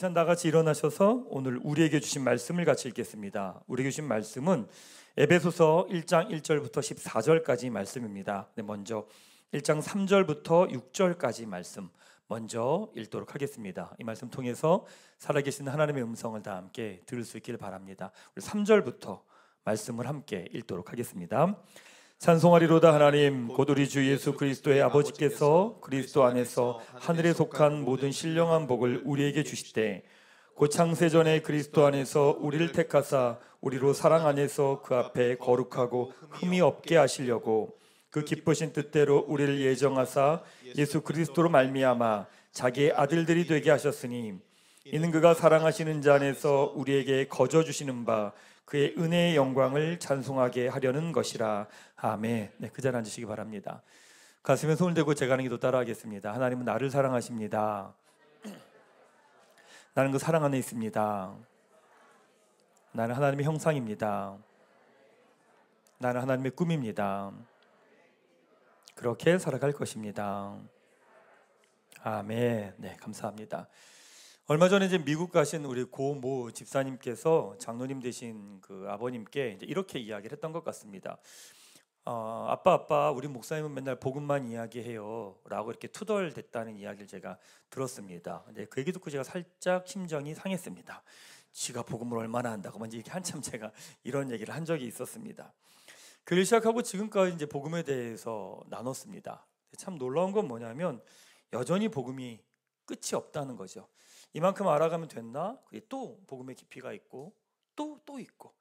시간 다 같이 일어나셔서 오늘 우리에게 주신 말씀을 같이 읽겠습니다. 우리에게 주신 말씀은 에베소서 1장 1절부터 14절까지 말씀입니다. 먼저 1장 3절부터 6절까지 말씀 먼저 읽도록 하겠습니다. 이 말씀 통해서 살아계신 하나님의 음성을 다 함께 들을 수 있기를 바랍니다. 우리 3절부터 말씀을 함께 읽도록 하겠습니다. 찬송하리로다 하나님 곧 우리 주 예수 그리스도의 아버지께서 그리스도 안에서 하늘에 속한 모든 신령한 복을 우리에게 주시되 곧 창세전에 그리스도 안에서 우리를 택하사 우리로 사랑 안에서 그 앞에 거룩하고 흠이 없게 하시려고 그 기쁘신 뜻대로 우리를 예정하사 예수 그리스도로 말미암아 자기의 아들들이 되게 하셨으니 이는 그가 사랑하시는 자 안에서 우리에게 거저 주시는 바 그의 은혜의 영광을 찬송하게 하려는 것이라. 아멘. 그 자리에 앉으시기 바랍니다. 가슴에 손을 대고 제가 하는 기도 따라하겠습니다. 하나님은 나를 사랑하십니다. 나는 그 사랑 안에 있습니다. 나는 하나님의 형상입니다. 나는 하나님의 꿈입니다. 그렇게 살아갈 것입니다. 아멘. 네, 감사합니다. 얼마 전에 이제 미국 가신 우리 고모 집사님께서 장로님 되신 그 아버님께 이제 이렇게 이야기를 했던 것 같습니다. 아빠, 우리 목사님은 맨날 복음만 이야기해요라고 이렇게 투덜댔다는 이야기를 제가 들었습니다. 근데 그 얘기 듣고 제가 살짝 심정이 상했습니다. 지가 복음을 얼마나 한다고 먼저 이렇게 한참 제가 이런 얘기를 한 적이 있었습니다. 교회를 시작하고 지금까지 이제 복음에 대해서 나눴습니다. 참 놀라운 건 뭐냐면 여전히 복음이 끝이 없다는 거죠. 이만큼 알아가면 됐나? 그게 또 복음의 깊이가 있고 또 있고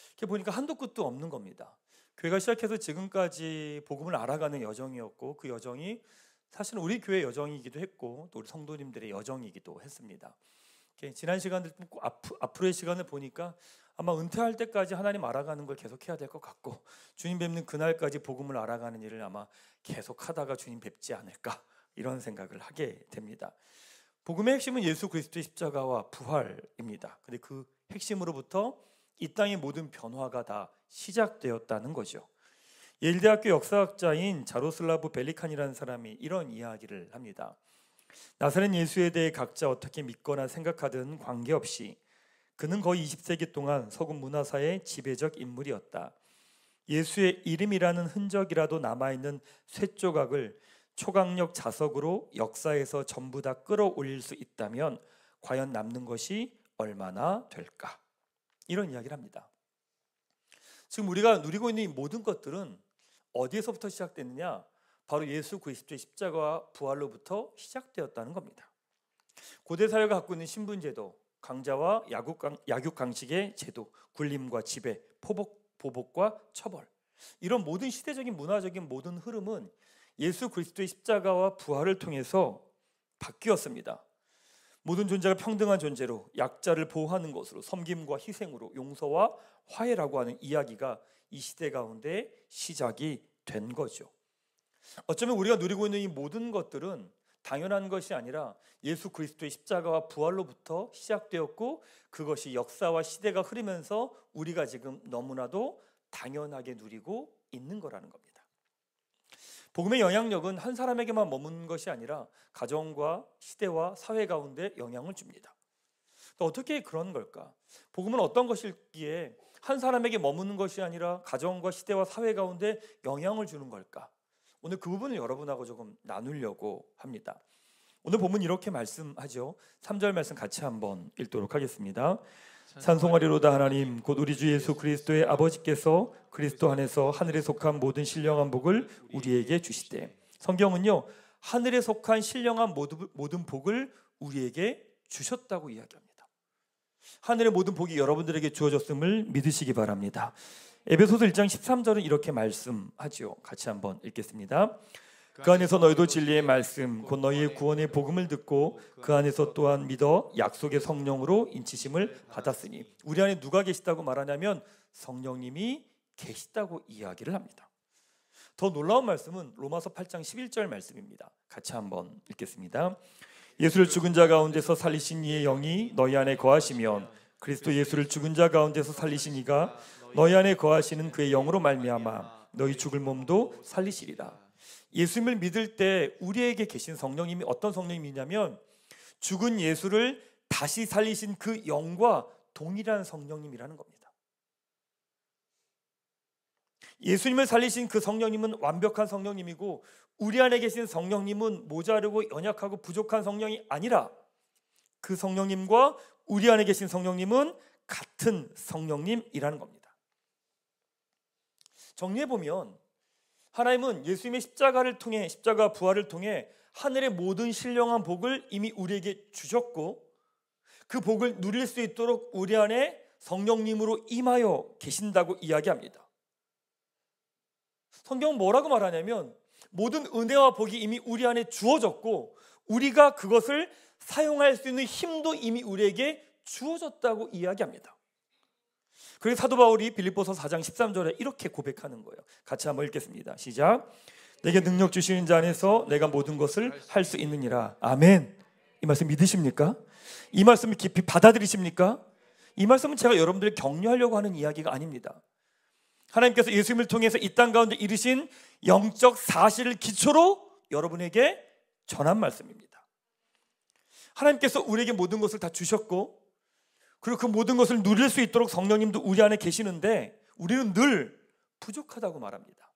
이렇게 보니까 한도 끝도 없는 겁니다. 교회가 시작해서 지금까지 복음을 알아가는 여정이었고 그 여정이 사실은 우리 교회의 여정이기도 했고 또 우리 성도님들의 여정이기도 했습니다. 지난 시간들 앞으로의 시간을 보니까 아마 은퇴할 때까지 하나님 알아가는 걸 계속해야 될 것 같고 주님 뵙는 그날까지 복음을 알아가는 일을 아마 계속하다가 주님 뵙지 않을까 이런 생각을 하게 됩니다. 복음의 핵심은 예수 그리스도의 십자가와 부활입니다. 근데 그 핵심으로부터 이 땅의 모든 변화가 다 시작되었다는 거죠. 예일대학교 역사학자인 자로슬라브 벨리칸이라는 사람이 이런 이야기를 합니다. 나사렛 예수에 대해 각자 어떻게 믿거나 생각하든 관계없이 그는 거의 20세기 동안 서구 문화사의 지배적 인물이었다. 예수의 이름이라는 흔적이라도 남아있는 쇠조각을 초강력 자석으로 역사에서 전부 다 끌어올릴 수 있다면 과연 남는 것이 얼마나 될까? 이런 이야기를 합니다. 지금 우리가 누리고 있는 이 모든 것들은 어디에서부터 시작됐느냐? 바로 예수 그리스도의 십자가와 부활로부터 시작되었다는 겁니다. 고대 사회가 갖고 있는 신분제도, 강자와 약육강식의 제도, 굴림과 지배, 보복과 처벌, 이런 모든 시대적인 문화적인 모든 흐름은 예수 그리스도의 십자가와 부활을 통해서 바뀌었습니다. 모든 존재가 평등한 존재로 약자를 보호하는 것으로 섬김과 희생으로 용서와 화해라고 하는 이야기가 이 시대 가운데 시작이 된 거죠. 어쩌면 우리가 누리고 있는 이 모든 것들은 당연한 것이 아니라 예수 그리스도의 십자가와 부활로부터 시작되었고 그것이 역사와 시대가 흐르면서 우리가 지금 너무나도 당연하게 누리고 있는 거라는 겁니다. 복음의 영향력은 한 사람에게만 머무는 것이 아니라 가정과 시대와 사회 가운데 영향을 줍니다. 또 어떻게 그런 걸까? 복음은 어떤 것일기에 한 사람에게 머무는 것이 아니라 가정과 시대와 사회 가운데 영향을 주는 걸까? 오늘 그 부분을 여러분하고 조금 나누려고 합니다. 오늘 본문 이렇게 말씀하죠. 3절 말씀 같이 한번 읽도록 하겠습니다. 찬송하리로다 하나님 곧 우리 주 예수 그리스도의 아버지께서 그리스도 안에서 하늘에 속한 모든 신령한 복을 우리에게 주시되, 성경은요 하늘에 속한 신령한 모든 복을 우리에게 주셨다고 이야기합니다. 하늘의 모든 복이 여러분들에게 주어졌음을 믿으시기 바랍니다. 에베소서 1장 13절은 이렇게 말씀하죠. 같이 한번 읽겠습니다. 그 안에서 너희도 진리의 말씀 곧 너희의 구원의 복음을 듣고 그 안에서 또한 믿어 약속의 성령으로 인치심을 받았으니, 우리 안에 누가 계시다고 말하냐면 성령님이 계시다고 이야기를 합니다. 더 놀라운 말씀은 로마서 8장 11절 말씀입니다. 같이 한번 읽겠습니다. 예수를 죽은 자 가운데서 살리신 이의 영이 너희 안에 거하시면 그리스도 예수를 죽은 자 가운데서 살리신 이가 너희 안에 거하시는 그의 영으로 말미암아 너희 죽을 몸도 살리시리라. 예수님을 믿을 때 우리에게 계신 성령님이 어떤 성령님이냐면 죽은 예수를 다시 살리신 그 영과 동일한 성령님이라는 겁니다. 예수님을 살리신 그 성령님은 완벽한 성령님이고 우리 안에 계신 성령님은 모자르고 연약하고 부족한 성령이 아니라 그 성령님과 우리 안에 계신 성령님은 같은 성령님이라는 겁니다. 정리해보면 하나님은 예수님의 십자가 부활을 통해 하늘의 모든 신령한 복을 이미 우리에게 주셨고 그 복을 누릴 수 있도록 우리 안에 성령님으로 임하여 계신다고 이야기합니다. 성경은 뭐라고 말하냐면 모든 은혜와 복이 이미 우리 안에 주어졌고 우리가 그것을 사용할 수 있는 힘도 이미 우리에게 주어졌다고 이야기합니다. 그래서 사도 바울이 빌립보서 4장 13절에 이렇게 고백하는 거예요. 같이 한번 읽겠습니다. 시작. 내게 능력 주시는 자 안에서 내가 모든 것을 할 수 있느니라. 아멘. 이 말씀 믿으십니까? 이 말씀을 깊이 받아들이십니까? 이 말씀은 제가 여러분들을 격려하려고 하는 이야기가 아닙니다. 하나님께서 예수님을 통해서 이 땅 가운데 이루신 영적 사실을 기초로 여러분에게 전한 말씀입니다. 하나님께서 우리에게 모든 것을 다 주셨고 그리고 그 모든 것을 누릴 수 있도록 성령님도 우리 안에 계시는데 우리는 늘 부족하다고 말합니다.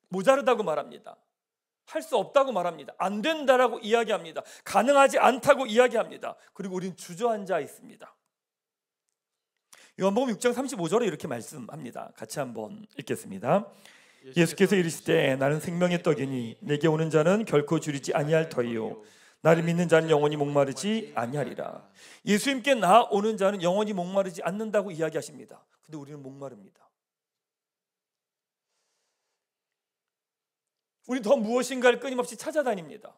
모자르다고 말합니다. 할 수 없다고 말합니다. 안 된다라고 이야기합니다. 가능하지 않다고 이야기합니다. 그리고 우리는 주저앉아 있습니다. 요한복음 6장 35절에 이렇게 말씀합니다. 같이 한번 읽겠습니다. 예수께서 이르시되 나는 생명의 떡이니 내게 오는 자는 결코 줄이지 아니할 터이요 나를 믿는 자는 영원히 목마르지 아니하리라. 예수님께 나오는 자는 영원히 목마르지 않는다고 이야기하십니다. 근데 우리는 목마릅니다. 우리 더 무엇인가를 끊임없이 찾아다닙니다.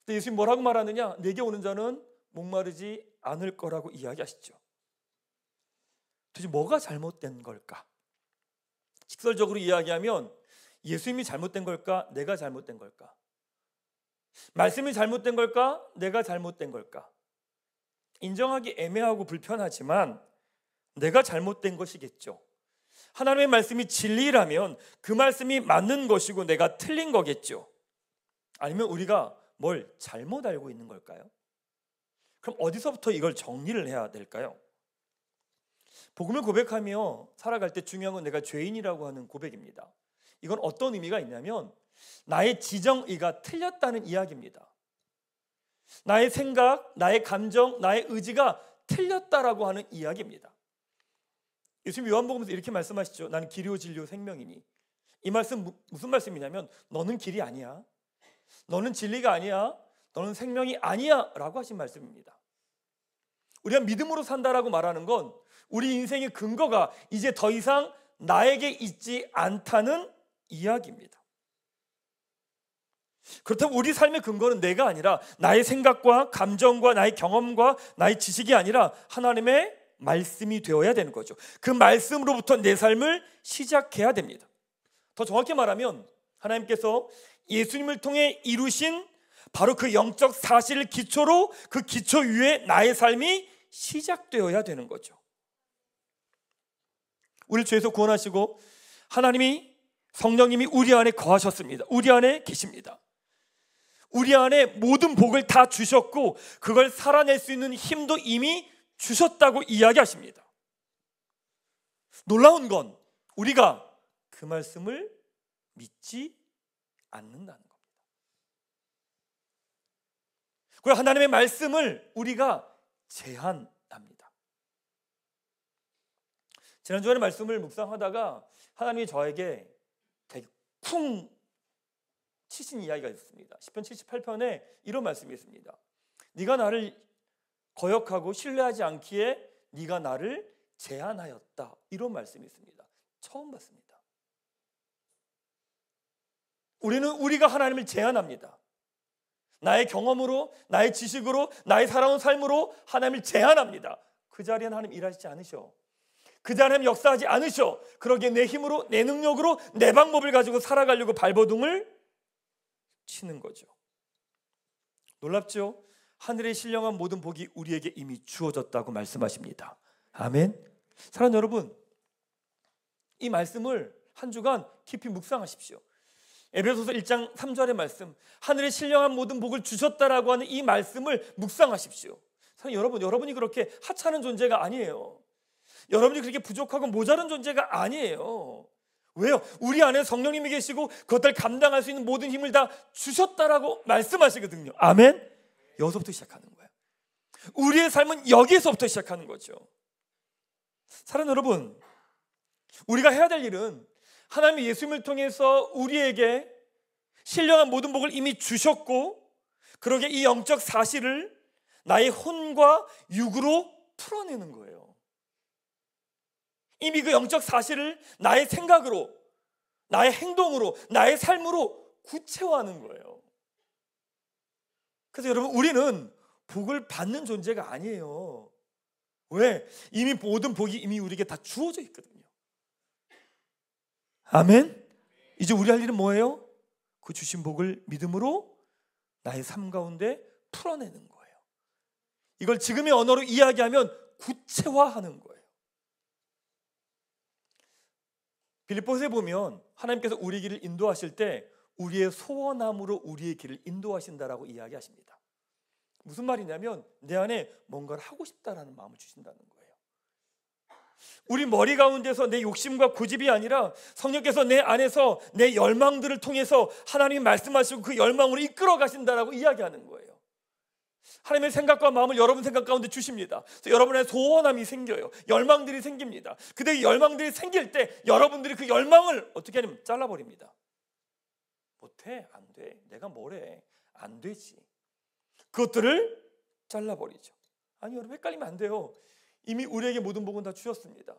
근데 예수님 뭐라고 말하느냐? 내게 오는 자는 목마르지 않을 거라고 이야기하시죠. 도대체 뭐가 잘못된 걸까? 직설적으로 이야기하면 예수님이 잘못된 걸까? 내가 잘못된 걸까? 말씀이 잘못된 걸까? 내가 잘못된 걸까? 인정하기 애매하고 불편하지만 내가 잘못된 것이겠죠. 하나님의 말씀이 진리라면 그 말씀이 맞는 것이고 내가 틀린 거겠죠. 아니면 우리가 뭘 잘못 알고 있는 걸까요? 그럼 어디서부터 이걸 정리를 해야 될까요? 복음을 고백하며 살아갈 때 중요한 건 내가 죄인이라고 하는 고백입니다. 이건 어떤 의미가 있냐면 나의 지정의가 틀렸다는 이야기입니다. 나의 생각, 나의 감정, 나의 의지가 틀렸다라고 하는 이야기입니다. 예수님 요한복음에서 이렇게 말씀하시죠. 나는 길이요 진리요 생명이니. 이 말씀 무슨 말씀이냐면 너는 길이 아니야, 너는 진리가 아니야, 너는 생명이 아니야 라고 하신 말씀입니다. 우리가 믿음으로 산다라고 말하는 건 우리 인생의 근거가 이제 더 이상 나에게 있지 않다는 이야기입니다. 그렇다면 우리 삶의 근거는 내가 아니라 나의 생각과 감정과 나의 경험과 나의 지식이 아니라 하나님의 말씀이 되어야 되는 거죠. 그 말씀으로부터 내 삶을 시작해야 됩니다. 더 정확히 말하면 하나님께서 예수님을 통해 이루신 바로 그 영적 사실을 기초로 그 기초 위에 나의 삶이 시작되어야 되는 거죠. 우리를 죄에서 구원하시고 하나님이 성령님이 우리 안에 거하셨습니다. 우리 안에 계십니다. 우리 안에 모든 복을 다 주셨고 그걸 살아낼 수 있는 힘도 이미 주셨다고 이야기하십니다. 놀라운 건 우리가 그 말씀을 믿지 않는다는 겁니다. 그리고 하나님의 말씀을 우리가 제한합니다. 지난주에 말씀을 묵상하다가 하나님이 저에게 되게 쿵 치신 이야기가 있습니다. 시편 78편에 이런 말씀이 있습니다. 네가 나를 거역하고 신뢰하지 않기에 네가 나를 제한하였다. 이런 말씀이 있습니다. 처음 봤습니다. 우리가 하나님을 제한합니다. 나의 경험으로, 나의 지식으로, 나의 살아온 삶으로 하나님을 제한합니다. 그 자리에 하나님 일하시지 않으셔. 그 자리에 하나님 역사하지 않으셔. 그러기에 내 힘으로, 내 능력으로, 내 방법을 가지고 살아가려고 발버둥을 치는 거죠. 놀랍죠? 하늘의 신령한 모든 복이 우리에게 이미 주어졌다고 말씀하십니다. 아멘. 사랑하는 여러분, 이 말씀을 한 주간 깊이 묵상하십시오. 에베소서 1장 3절의 말씀, 하늘에 신령한 모든 복을 주셨다라고 하는 이 말씀을 묵상하십시오. 여러분이 그렇게 하찮은 존재가 아니에요. 여러분이 그렇게 부족하고 모자란 존재가 아니에요. 왜요? 우리 안에 성령님이 계시고 그것을 감당할 수 있는 모든 힘을 다 주셨다라고 말씀하시거든요. 아멘? 여기서부터 시작하는 거예요. 우리의 삶은 여기에서부터 시작하는 거죠. 사랑하는 여러분, 우리가 해야 될 일은 하나님의 예수님을 통해서 우리에게 신령한 모든 복을 이미 주셨고, 그러게 이 영적 사실을 나의 혼과 육으로 풀어내는 거예요. 이미 그 영적 사실을 나의 생각으로, 나의 행동으로, 나의 삶으로 구체화하는 거예요. 그래서 여러분, 우리는 복을 받는 존재가 아니에요. 왜? 이미 모든 복이 이미 우리에게 다 주어져 있거든요. 아멘? 이제 우리 할 일은 뭐예요? 그 주신 복을 믿음으로 나의 삶 가운데 풀어내는 거예요. 이걸 지금의 언어로 이야기하면 구체화하는 거예요. 빌립보서에 보면 하나님께서 우리 길을 인도하실 때 우리의 소원함으로 우리의 길을 인도하신다라고 이야기하십니다. 무슨 말이냐면 내 안에 뭔가를 하고 싶다라는 마음을 주신다는 거예요. 우리 머리 가운데서 내 욕심과 고집이 아니라 성령께서 내 안에서 내 열망들을 통해서 하나님이 말씀하시고 그 열망으로 이끌어 가신다라고 이야기하는 거예요. 하나님의 생각과 마음을 여러분 생각 가운데 주십니다. 그래서 여러분의 소원함이 생겨요. 열망들이 생깁니다. 근데 이 열망들이 생길 때 여러분들이 그 열망을 어떻게 하냐면 잘라버립니다. 못해, 안 돼, 내가 뭐래, 안 되지. 그것들을 잘라버리죠. 아니 여러분, 헷갈리면 안 돼요. 이미 우리에게 모든 복은 다 주셨습니다.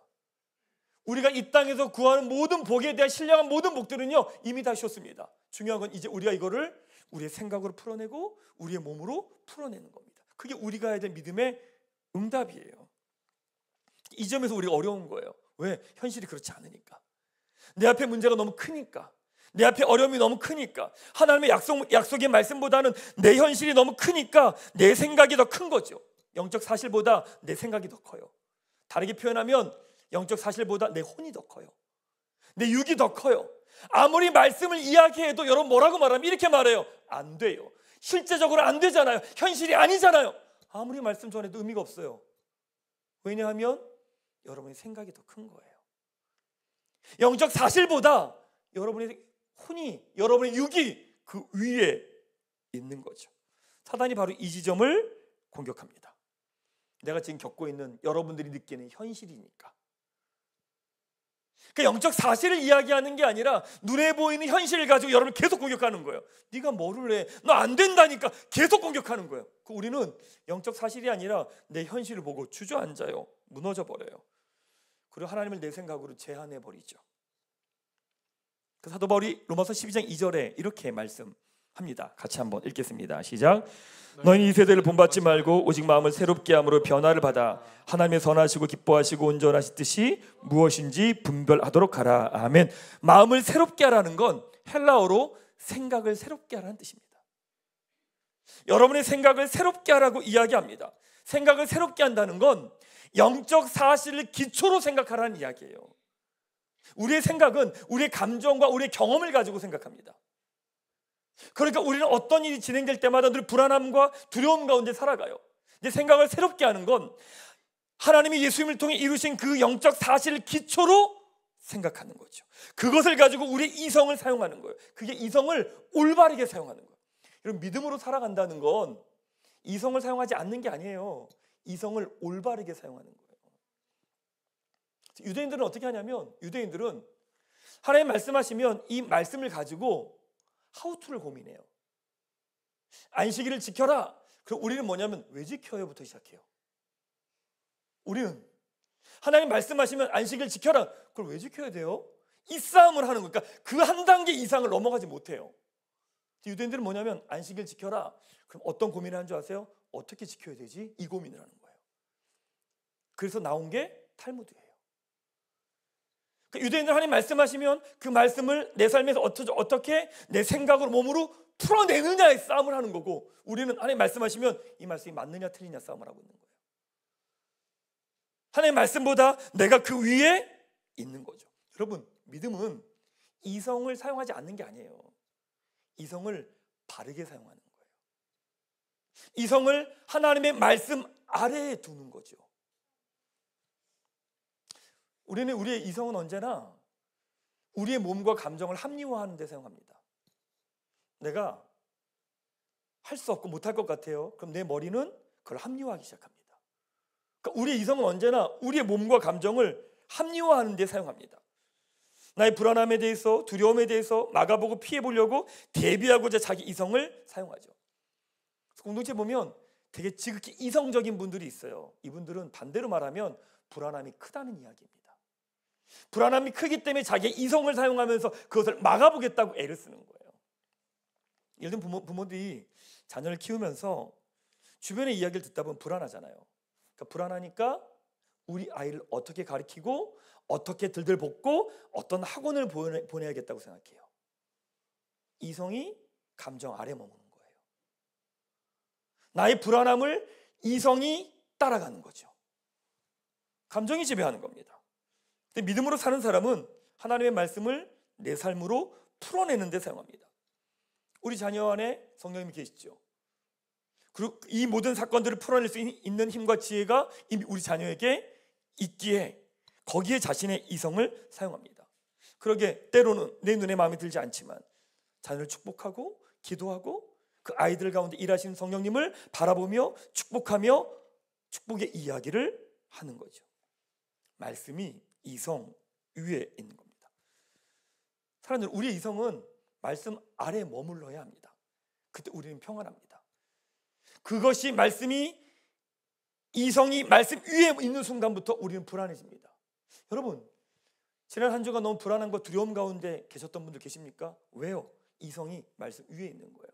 우리가 이 땅에서 구하는 모든 복에 대한 신령한 모든 복들은요 이미 다 주셨습니다. 중요한 건 이제 우리가 이거를 우리의 생각으로 풀어내고 우리의 몸으로 풀어내는 겁니다. 그게 우리가 해야 될 믿음의 응답이에요. 이 점에서 우리가 어려운 거예요. 왜? 현실이 그렇지 않으니까. 내 앞에 문제가 너무 크니까, 내 앞에 어려움이 너무 크니까, 하나님의 약속의 말씀보다는 내 현실이 너무 크니까 내 생각이 더 큰 거죠. 영적 사실보다 내 생각이 더 커요. 다르게 표현하면 영적 사실보다 내 혼이 더 커요. 내 육이 더 커요. 아무리 말씀을 이야기해도 여러분 뭐라고 말하면 이렇게 말해요. 안 돼요. 실제적으로 안 되잖아요. 현실이 아니잖아요. 아무리 말씀 전해도 의미가 없어요. 왜냐하면 여러분의 생각이 더 큰 거예요. 영적 사실보다 여러분의 혼이, 여러분의 육이 그 위에 있는 거죠. 사단이 바로 이 지점을 공격합니다. 내가 지금 겪고 있는 여러분들이 느끼는 현실이니까. 그 영적 사실을 이야기하는 게 아니라 눈에 보이는 현실을 가지고 여러분을 계속 공격하는 거예요. 네가 뭐를 해? 너 안 된다니까 계속 공격하는 거예요. 우리는 영적 사실이 아니라 내 현실을 보고 주저앉아요. 무너져 버려요. 그리고 하나님을 내 생각으로 제한해 버리죠. 그 사도 바울이 로마서 12장 2절에 이렇게 말씀합니다. 같이 한번 읽겠습니다. 시작. 너희는 이 세대를 본받지 말고 오직 마음을 새롭게 함으로 변화를 받아 하나님의 선하시고 기뻐하시고 온전하신 뜻이 무엇인지 분별하도록 하라. 아멘. 마음을 새롭게 하라는 건 헬라어로 생각을 새롭게 하라는 뜻입니다. 여러분의 생각을 새롭게 하라고 이야기합니다. 생각을 새롭게 한다는 건 영적 사실을 기초로 생각하라는 이야기예요. 우리의 생각은 우리의 감정과 우리의 경험을 가지고 생각합니다. 그러니까 우리는 어떤 일이 진행될 때마다 늘 불안함과 두려움 가운데 살아가요. 이제 생각을 새롭게 하는 건 하나님이 예수님을 통해 이루신 그 영적 사실을 기초로 생각하는 거죠. 그것을 가지고 우리의 이성을 사용하는 거예요. 그게 이성을 올바르게 사용하는 거예요. 여러분, 믿음으로 살아간다는 건 이성을 사용하지 않는 게 아니에요. 이성을 올바르게 사용하는 거예요. 유대인들은 어떻게 하냐면, 유대인들은 하나님 말씀하시면 이 말씀을 가지고 하우투를 고민해요. 안식일을 지켜라. 그럼 우리는 뭐냐면 왜 지켜요부터 시작해요. 우리는 하나님 말씀하시면 안식일 지켜라. 그걸 왜 지켜야 돼요? 이 싸움을 하는 거니까 그 한 단계 이상을 넘어가지 못해요. 유대인들은 뭐냐면 안식일 지켜라. 그럼 어떤 고민을 하는 줄 아세요? 어떻게 지켜야 되지? 이 고민을 하는 거예요. 그래서 나온 게 탈무드예요. 유대인들 하나님 말씀하시면 그 말씀을 내 삶에서 어떻게 내 생각으로 몸으로 풀어내느냐의 싸움을 하는 거고, 우리는 하나님 말씀하시면 이 말씀이 맞느냐 틀리냐 싸움을 하고 있는 거예요. 하나님 말씀보다 내가 그 위에 있는 거죠. 여러분, 믿음은 이성을 사용하지 않는 게 아니에요. 이성을 바르게 사용하는 거예요. 이성을 하나님의 말씀 아래에 두는 거죠. 우리는 우리의 이성은 언제나 우리의 몸과 감정을 합리화하는 데 사용합니다. 내가 할 수 없고 못할 것 같아요. 그럼 내 머리는 그걸 합리화하기 시작합니다. 그러니까 우리의 이성은 언제나 우리의 몸과 감정을 합리화하는 데 사용합니다. 나의 불안함에 대해서, 두려움에 대해서 막아보고 피해보려고 대비하고자 자기 이성을 사용하죠. 공동체 보면 되게 지극히 이성적인 분들이 있어요. 이분들은 반대로 말하면 불안함이 크다는 이야기입니다. 불안함이 크기 때문에 자기의 이성을 사용하면서 그것을 막아보겠다고 애를 쓰는 거예요. 예를 들면 부모들이 자녀를 키우면서 주변의 이야기를 듣다 보면 불안하잖아요. 그러니까 불안하니까 우리 아이를 어떻게 가르치고 어떻게 들들 볶고 어떤 학원을 보내야겠다고 생각해요. 이성이 감정 아래 머무는 거예요. 나의 불안함을 이성이 따라가는 거죠. 감정이 지배하는 겁니다. 근데 믿음으로 사는 사람은 하나님의 말씀을 내 삶으로 풀어내는 데 사용합니다. 우리 자녀 안에 성령님이 계시죠. 그리고 이 모든 사건들을 풀어낼 수 있는 힘과 지혜가 이미 우리 자녀에게 있기에 거기에 자신의 이성을 사용합니다. 그러게 때로는 내 눈에 마음에 들지 않지만 자녀를 축복하고 기도하고 그 아이들 가운데 일하시는 성령님을 바라보며 축복하며 축복의 이야기를 하는 거죠. 말씀이 이성 위에 있는 겁니다. 사람들, 우리의 이성은 말씀 아래에 머물러야 합니다. 그때 우리는 평안합니다. 그것이 말씀이 이성이 말씀 위에 있는 순간부터 우리는 불안해집니다. 여러분, 지난 한 주간 너무 불안함과 두려움 가운데 계셨던 분들 계십니까? 왜요? 이성이 말씀 위에 있는 거예요.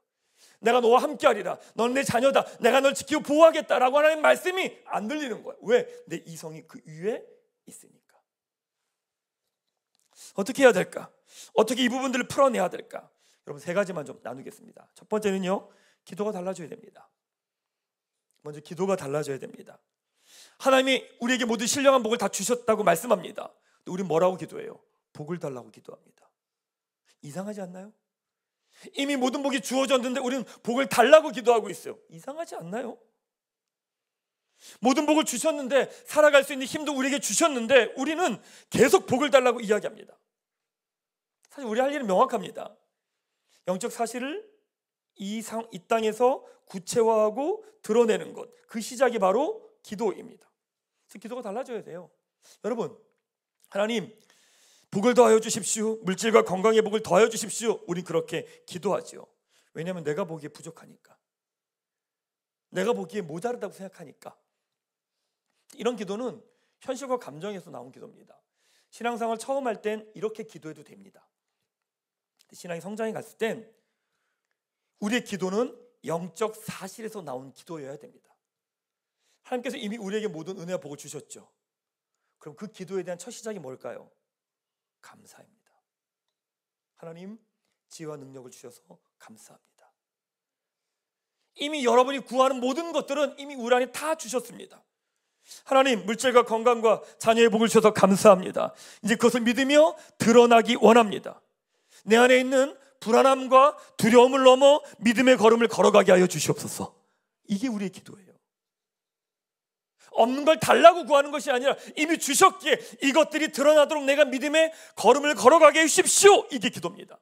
내가 너와 함께하리라, 넌 내 자녀다, 내가 널 지키고 보호하겠다라고 하는 말씀이 안 들리는 거예요. 왜? 내 이성이 그 위에 있으니까. 어떻게 해야 될까? 어떻게 이 부분들을 풀어내야 될까? 여러분, 세 가지만 좀 나누겠습니다. 첫 번째는요, 기도가 달라져야 됩니다. 먼저 기도가 달라져야 됩니다. 하나님이 우리에게 모든 신령한 복을 다 주셨다고 말씀합니다. 우리는 뭐라고 기도해요? 복을 달라고 기도합니다. 이상하지 않나요? 이미 모든 복이 주어졌는데 우리는 복을 달라고 기도하고 있어요. 이상하지 않나요? 모든 복을 주셨는데, 살아갈 수 있는 힘도 우리에게 주셨는데 우리는 계속 복을 달라고 이야기합니다. 사실 우리 할 일은 명확합니다. 영적 사실을 이 땅에서 구체화하고 드러내는 것, 그 시작이 바로 기도입니다. 그래서 기도가 달라져야 돼요. 여러분, 하나님 복을 더하여 주십시오, 물질과 건강의 복을 더하여 주십시오, 우린 그렇게 기도하죠. 왜냐하면 내가 보기에 부족하니까, 내가 보기에 모자르다고 생각하니까. 이런 기도는 현실과 감정에서 나온 기도입니다. 신앙생활 처음 할 땐 이렇게 기도해도 됩니다. 신앙의 성장이 갔을 땐 우리의 기도는 영적 사실에서 나온 기도여야 됩니다. 하나님께서 이미 우리에게 모든 은혜와 복을 주셨죠. 그럼 그 기도에 대한 첫 시작이 뭘까요? 감사입니다. 하나님, 지혜와 능력을 주셔서 감사합니다. 이미 여러분이 구하는 모든 것들은 이미 우리 안에 다 주셨습니다. 하나님, 물질과 건강과 자녀의 복을 주셔서 감사합니다. 이제 그것을 믿으며 드러나기 원합니다. 내 안에 있는 불안함과 두려움을 넘어 믿음의 걸음을 걸어가게 하여 주시옵소서. 이게 우리의 기도예요. 없는 걸 달라고 구하는 것이 아니라 이미 주셨기에 이것들이 드러나도록 내가 믿음의 걸음을 걸어가게 해주십시오. 이게 기도입니다.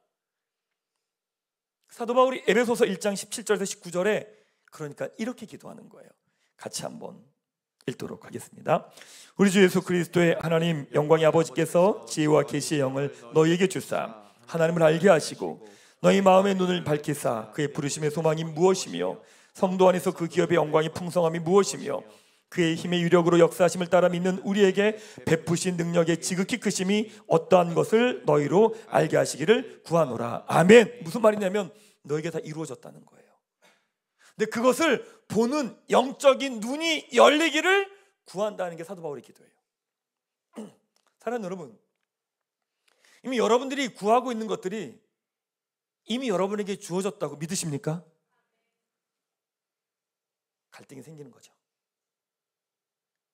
사도 바울이 에베소서 1장 17절에서 19절에 그러니까 이렇게 기도하는 거예요. 같이 한번 읽도록 하겠습니다. 우리 주 예수 그리스도의 하나님 영광의 아버지께서 지혜와 계시의 영을 너희에게 주사 하나님을 알게 하시고 너희 마음의 눈을 밝히사 그의 부르심의 소망이 무엇이며 성도 안에서 그 기업의 영광의 풍성함이 무엇이며 그의 힘의 유력으로 역사하심을 따라 믿는 우리에게 베푸신 능력의 지극히 크심이 어떠한 것을 너희로 알게 하시기를 구하노라. 아멘. 무슨 말이냐면 너에게 다 이루어졌다는 거예요. 근데 그것을 보는 영적인 눈이 열리기를 구한다는 게 사도 바울의 기도예요. 사랑하는 여러분, 이미 여러분들이 구하고 있는 것들이 이미 여러분에게 주어졌다고 믿으십니까? 갈등이 생기는 거죠.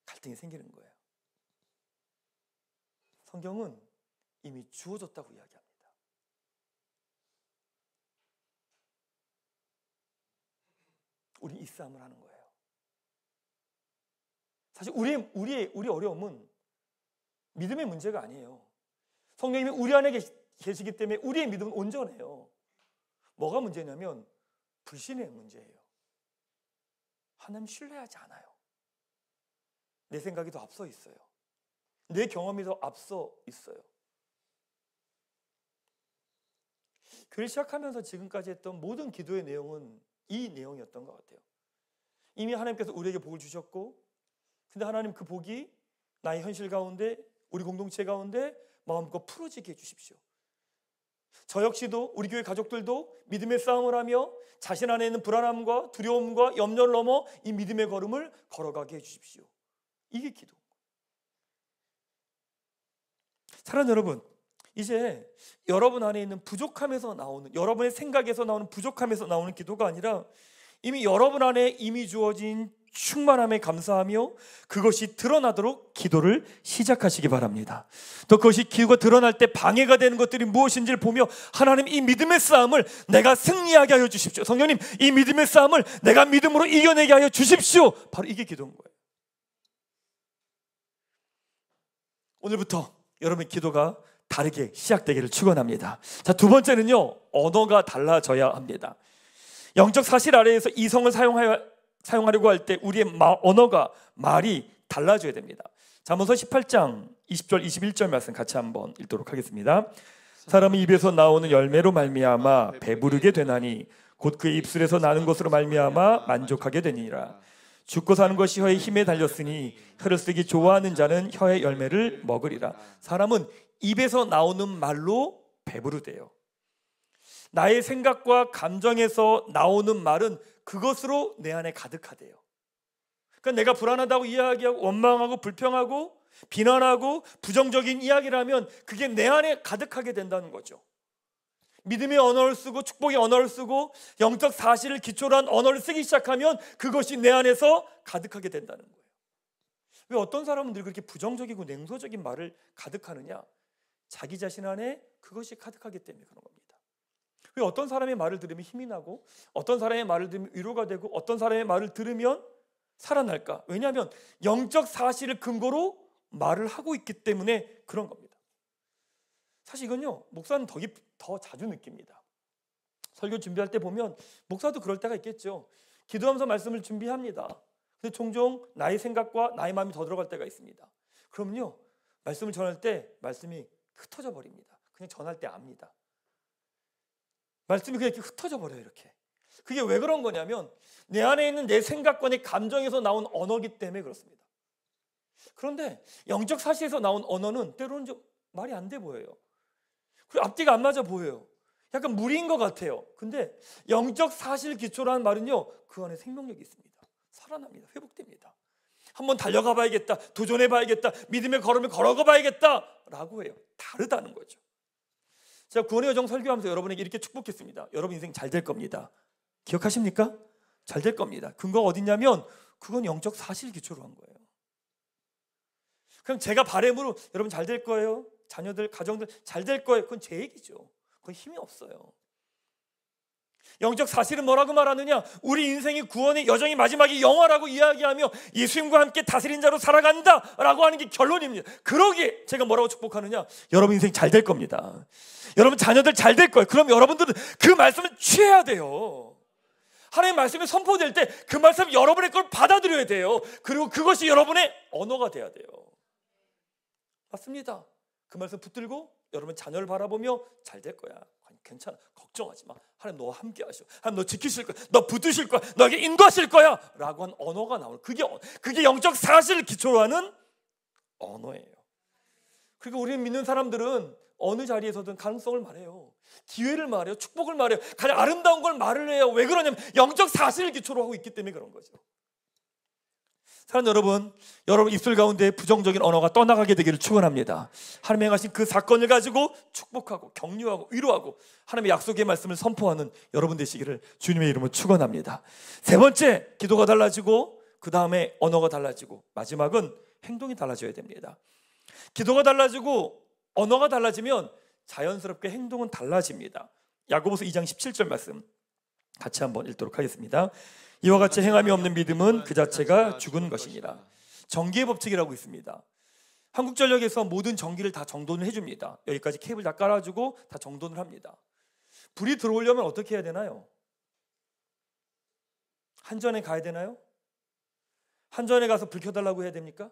갈등이 생기는 거예요. 성경은 이미 주어졌다고 이야기합니다. 우리 이 싸움을 하는 거예요. 사실 우리 어려움은 믿음의 문제가 아니에요. 성령님이 우리 안에 계시기 때문에 우리의 믿음은 온전해요. 뭐가 문제냐면 불신의 문제예요. 하나님 신뢰하지 않아요. 내 생각이 더 앞서 있어요. 내 경험이 더 앞서 있어요. 교회를 시작하면서 지금까지 했던 모든 기도의 내용은 이 내용이었던 것 같아요. 이미 하나님께서 우리에게 복을 주셨고, 근데 하나님 그 복이 나의 현실 가운데, 우리 공동체 가운데 마음껏 풀어지게 해주십시오. 저 역시도, 우리 교회 가족들도 믿음의 싸움을 하며 자신 안에 있는 불안함과 두려움과 염려를 넘어 이 믿음의 걸음을 걸어가게 해주십시오. 이게 기도. 사랑하는 여러분, 이제 여러분 안에 있는 부족함에서 나오는, 여러분의 생각에서 나오는 부족함에서 나오는 기도가 아니라 이미 여러분 안에 이미 주어진 충만함에 감사하며 그것이 드러나도록 기도를 시작하시기 바랍니다. 또 그것이 기도가 드러날 때 방해가 되는 것들이 무엇인지를 보며 하나님, 이 믿음의 싸움을 내가 승리하게 하여 주십시오. 성령님, 이 믿음의 싸움을 내가 믿음으로 이겨내게 하여 주십시오. 바로 이게 기도인 거예요. 오늘부터 여러분의 기도가 다르게 시작되기를 축원합니다. 자, 두 번째는요, 언어가 달라져야 합니다. 영적 사실 아래에서 이성을 사용하려고 할 때 우리의 언어가, 말이 달라져야 됩니다. 잠언서 18장 20절 21절 말씀 같이 한번 읽도록 하겠습니다. 사람의 입에서 나오는 열매로 말미암아 배부르게 되나니 곧 그의 입술에서 나는 것으로 말미암아 만족하게 되니라. 죽고 사는 것이 혀의 힘에 달렸으니 혀를 쓰기 좋아하는 자는 혀의 열매를 먹으리라. 사람은 입에서 나오는 말로 배부르대요. 나의 생각과 감정에서 나오는 말은 그것으로 내 안에 가득하대요. 그러니까 내가 불안하다고 이야기하고 원망하고 불평하고 비난하고 부정적인 이야기를 하면 그게 내 안에 가득하게 된다는 거죠. 믿음의 언어를 쓰고 축복의 언어를 쓰고 영적 사실을 기초로 한 언어를 쓰기 시작하면 그것이 내 안에서 가득하게 된다는 거예요. 왜 어떤 사람은 늘 그렇게 부정적이고 냉소적인 말을 가득하느냐? 자기 자신 안에 그것이 가득하기 때문에 그런 겁니다. 왜 어떤 사람의 말을 들으면 힘이 나고 어떤 사람의 말을 들으면 위로가 되고 어떤 사람의 말을 들으면 살아날까? 왜냐하면 영적 사실을 근거로 말을 하고 있기 때문에 그런 겁니다. 사실 이건요, 목사는 더 자주 느낍니다. 설교 준비할 때 보면 목사도 그럴 때가 있겠죠. 기도하면서 말씀을 준비합니다. 근데 종종 나의 생각과 나의 마음이 더 들어갈 때가 있습니다. 그러면요, 말씀을 전할 때 말씀이 흩어져 버립니다. 그냥 전할 때 압니다. 말씀이 그냥 이렇게 흩어져 버려요. 이렇게. 그게 왜 그런 거냐면 내 안에 있는 내 생각과 내 감정에서 나온 언어이기 때문에 그렇습니다. 그런데 영적 사실에서 나온 언어는 때로는 좀 말이 안 돼 보여요. 그리고 앞뒤가 안 맞아 보여요. 약간 무리인 것 같아요. 근데 영적 사실 기초로 한 말은요, 그 안에 생명력이 있습니다. 살아납니다. 회복됩니다. 한번 달려가 봐야겠다, 도전해 봐야겠다, 믿음의 걸음을 걸어가 봐야겠다 라고 해요. 다르다는 거죠. 제가 구원의 여정 설교하면서 여러분에게 이렇게 축복했습니다. 여러분 인생 잘 될 겁니다. 기억하십니까? 잘 될 겁니다. 근거가 어딨냐면 그건 영적 사실 기초로 한 거예요. 그럼 제가 바람으로 여러분 잘 될 거예요, 자녀들, 가정들 잘 될 거예요, 그건 제 얘기죠. 그건 힘이 없어요. 영적 사실은 뭐라고 말하느냐? 우리 인생이 구원의 여정이 마지막이 영화라고 이야기하며 예수님과 함께 다스린 자로 살아간다 라고 하는 게 결론입니다. 그러기에 제가 뭐라고 축복하느냐? 여러분 인생 잘 될 겁니다. 여러분 자녀들 잘 될 거예요. 그럼 여러분들은 그 말씀을 취해야 돼요. 하나님의 말씀이 선포될 때 그 말씀 여러분의 걸 받아들여야 돼요. 그리고 그것이 여러분의 언어가 돼야 돼요. 맞습니다. 그 말씀 붙들고 여러분 자녀를 바라보며 잘 될 거야, 괜찮아, 걱정하지 마, 하나님 너와 함께 하셔, 하나님 너 지키실 거야, 너 붙드실 거야, 너에게 인도하실 거야 라고 한 언어가 나오는, 그게 영적 사실을 기초로 하는 언어예요. 그리고 우리는 믿는 사람들은 어느 자리에서든 가능성을 말해요. 기회를 말해요. 축복을 말해요. 가장 아름다운 걸 말을 해요. 왜 그러냐면 영적 사실을 기초로 하고 있기 때문에 그런 거죠. 사랑하는 여러분 입술 가운데 부정적인 언어가 떠나가게 되기를 축원합니다. 하나님이 행하신 그 사건을 가지고 축복하고 격려하고 위로하고 하나님의 약속의 말씀을 선포하는 여러분 되시기를 주님의 이름으로 축원합니다. 세 번째, 기도가 달라지고 그 다음에 언어가 달라지고 마지막은 행동이 달라져야 됩니다. 기도가 달라지고 언어가 달라지면 자연스럽게 행동은 달라집니다. 야고보서 2장 17절 말씀 같이 한번 읽도록 하겠습니다. 이와 같이 행함이 없는 믿음은 그 자체가 죽은 것이니라. 전기의 법칙이라고 있습니다. 한국전력에서 모든 전기를 다 정돈을 해줍니다. 여기까지 케이블 다 깔아주고 다 정돈을 합니다. 불이 들어오려면 어떻게 해야 되나요? 한전에 가야 되나요? 한전에 가서 불 켜달라고 해야 됩니까?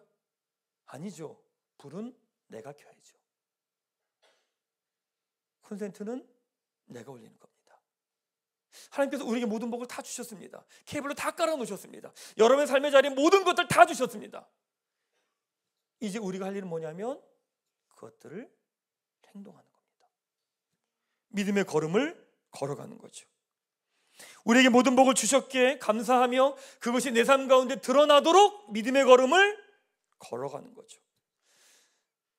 아니죠. 불은 내가 켜야죠. 콘센트는 내가 올리는 겁니다. 하나님께서 우리에게 모든 복을 다 주셨습니다. 케이블로 다 깔아놓으셨습니다. 여러분의 삶의 자리에 모든 것들 다 주셨습니다. 이제 우리가 할 일은 뭐냐면 그것들을 행동하는 겁니다. 믿음의 걸음을 걸어가는 거죠. 우리에게 모든 복을 주셨기에 감사하며 그것이 내 삶 가운데 드러나도록 믿음의 걸음을 걸어가는 거죠.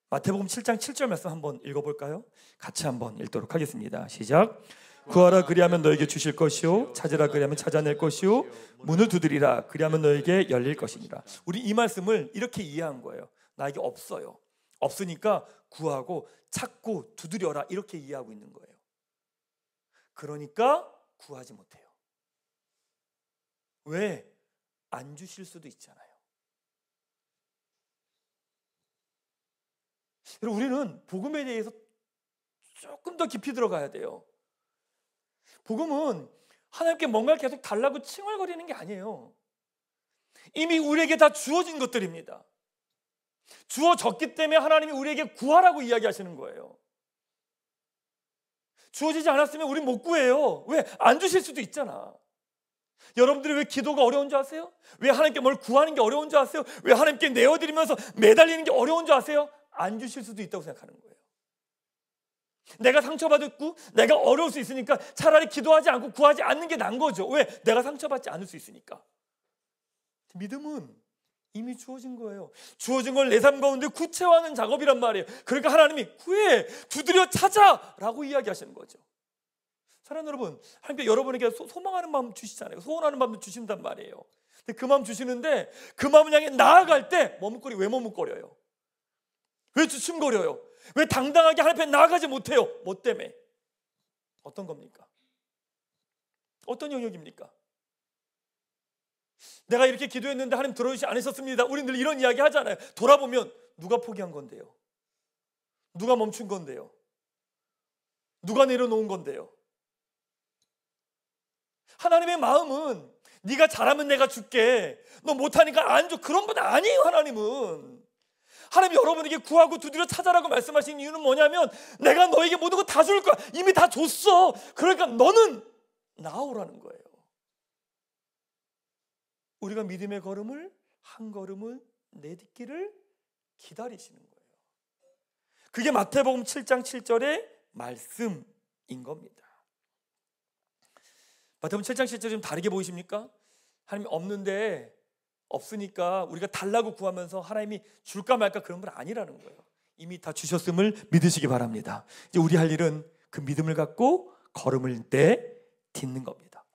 마태복음 7장 7절 말씀 한번 읽어볼까요? 같이 한번 읽도록 하겠습니다. 시작. 구하라 그리하면 너에게 주실 것이요 찾으라 그리하면 찾아낼 것이요 문을 두드리라 그리하면 너에게 열릴 것이니라. 우리 이 말씀을 이렇게 이해한 거예요. 나에게 없어요. 없으니까 구하고 찾고 두드려라 이렇게 이해하고 있는 거예요. 그러니까 구하지 못해요. 왜? 안 주실 수도 있잖아요. 여러분, 우리는 복음에 대해서 조금 더 깊이 들어가야 돼요. 복음은 하나님께 뭔가를 계속 달라고 칭얼거리는 게 아니에요. 이미 우리에게 다 주어진 것들입니다. 주어졌기 때문에 하나님이 우리에게 구하라고 이야기하시는 거예요. 주어지지 않았으면 우리 못 구해요. 왜? 안 주실 수도 있잖아. 여러분들이 왜 기도가 어려운 줄 아세요? 왜 하나님께 뭘 구하는 게 어려운 줄 아세요? 왜 하나님께 내어드리면서 매달리는 게 어려운 줄 아세요? 안 주실 수도 있다고 생각하는 거예요. 내가 상처받았고 내가 어려울 수 있으니까 차라리 기도하지 않고 구하지 않는 게 나은 거죠. 왜? 내가 상처받지 않을 수 있으니까. 믿음은 이미 주어진 거예요. 주어진 걸 내 삶 가운데 구체화하는 작업이란 말이에요. 그러니까 하나님이 구해, 두드려 찾아라고 이야기하시는 거죠. 사랑하는 여러분, 하나님께 여러분에게 소망하는 마음 주시잖아요. 소원하는 마음도 주신단 말이에요. 근데 그 마음 주시는데 그 마음을 향해 나아갈 때 왜 머뭇거려요? 왜 주춤거려요? 왜 당당하게 하나님 앞에 나아가지 못해요? 뭐 때문에? 어떤 겁니까? 어떤 영역입니까? 내가 이렇게 기도했는데 하나님 들어주지 않으셨습니다. 우리는 늘 이런 이야기 하잖아요. 돌아보면 누가 포기한 건데요? 누가 멈춘 건데요? 누가 내려놓은 건데요? 하나님의 마음은 네가 잘하면 내가 줄게, 너 못하니까 안 줘, 그런 분 아니에요. 하나님은 하나님 여러분에게 구하고 두드려 찾아라고 말씀하신 이유는 뭐냐면 내가 너에게 모든 거 다 줄 거야. 이미 다 줬어. 그러니까 너는 나오라는 거예요. 우리가 믿음의 걸음을 한 걸음을 내딛기를 기다리시는 거예요. 그게 마태복음 7장 7절의 말씀인 겁니다. 마태복음 7장 7절 좀 다르게 보이십니까? 하나님이 없으니까 우리가 달라고 구하면서 하나님이 줄까 말까 그런 건 아니라는 거예요. 이미 다 주셨음을 믿으시기 바랍니다. 이제 우리 할 일은 그 믿음을 갖고 걸음을 내딛는 겁니다.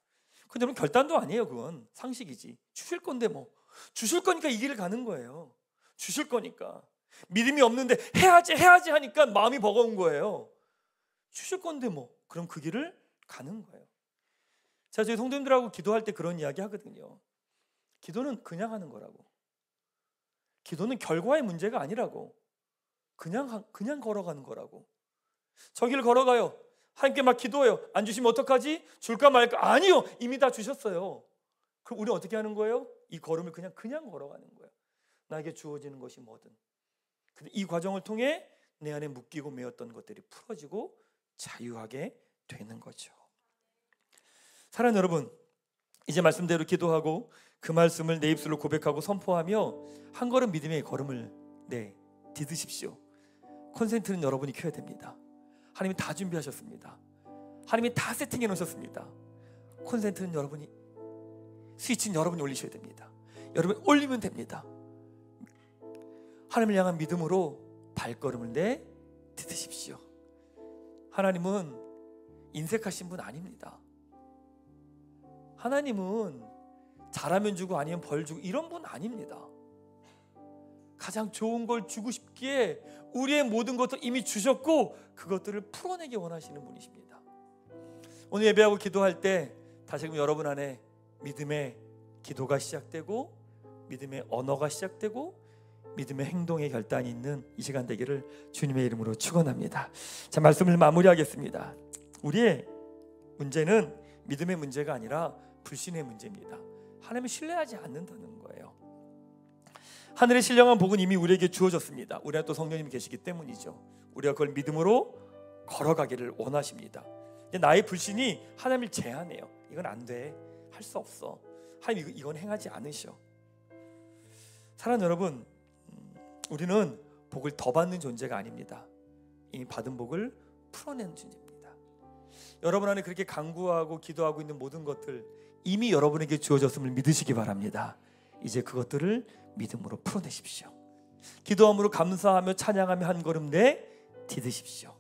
근데 여러분, 결단도 아니에요. 그건 상식이지. 주실 건데 뭐. 주실 거니까 이 길을 가는 거예요. 주실 거니까. 믿음이 없는데 해야지 하니까 마음이 버거운 거예요. 주실 건데 뭐. 그럼 그 길을 가는 거예요. 제가 저희 성도님들하고 기도할 때 그런 이야기 하거든요. 기도는 그냥 하는 거라고. 기도는 결과의 문제가 아니라고. 그냥 걸어가는 거라고. 저 길 걸어가요. 하나님께 막 기도해요. 안 주시면 어떡하지? 줄까 말까? 아니요. 이미 다 주셨어요. 그럼 우리는 어떻게 하는 거예요? 이 걸음을 그냥 걸어가는 거예요. 나에게 주어지는 것이 뭐든. 근데 이 과정을 통해 내 안에 묶이고 매였던 것들이 풀어지고 자유하게 되는 거죠. 사랑하는 여러분, 이제 말씀대로 기도하고 그 말씀을 내 입술로 고백하고 선포하며 한 걸음 믿음의 걸음을 디드십시오. 콘센트는 여러분이 켜야 됩니다. 하나님이 다 준비하셨습니다. 하나님이 다 세팅해 놓으셨습니다. 콘센트는 여러분이, 스위치는 여러분이 올리셔야 됩니다. 여러분 올리면 됩니다. 하나님을 향한 믿음으로 발걸음을 디드십시오. 하나님은 인색하신 분 아닙니다. 하나님은 잘하면 주고 아니면 벌 주고 이런 분 아닙니다. 가장 좋은 걸 주고 싶기에 우리의 모든 것을 이미 주셨고 그것들을 풀어내기 원하시는 분이십니다. 오늘 예배하고 기도할 때 다시금 여러분 안에 믿음의 기도가 시작되고 믿음의 언어가 시작되고 믿음의 행동의 결단이 있는 이 시간 되기를 주님의 이름으로 축원합니다. 자, 말씀을 마무리하겠습니다. 우리의 문제는 믿음의 문제가 아니라 불신의 문제입니다. 하나님을 신뢰하지 않는다는 거예요. 하늘의 신령한 복은 이미 우리에게 주어졌습니다. 우리 안에 또 성령님이 계시기 때문이죠. 우리가 그걸 믿음으로 걸어가기를 원하십니다. 나의 불신이 하나님을 제한해요. 이건 안 돼, 할 수 없어, 하나님 이건 행하지 않으셔. 사랑하는 여러분, 우리는 복을 더 받는 존재가 아닙니다. 이미 받은 복을 풀어내는 존재입니다. 여러분 안에 그렇게 간구하고 기도하고 있는 모든 것들 이미 여러분에게 주어졌음을 믿으시기 바랍니다. 이제 그것들을 믿음으로 풀어내십시오. 기도함으로 감사하며 찬양하며 한 걸음 디디십시오.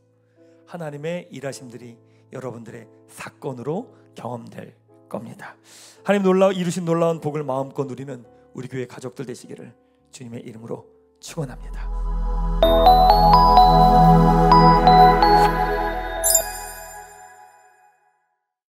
하나님의 일하심들이 여러분들의 사건으로 경험될 겁니다. 하나님 이루신 놀라운 복을 마음껏 누리는 우리 교회 가족들 되시기를 주님의 이름으로 축원합니다.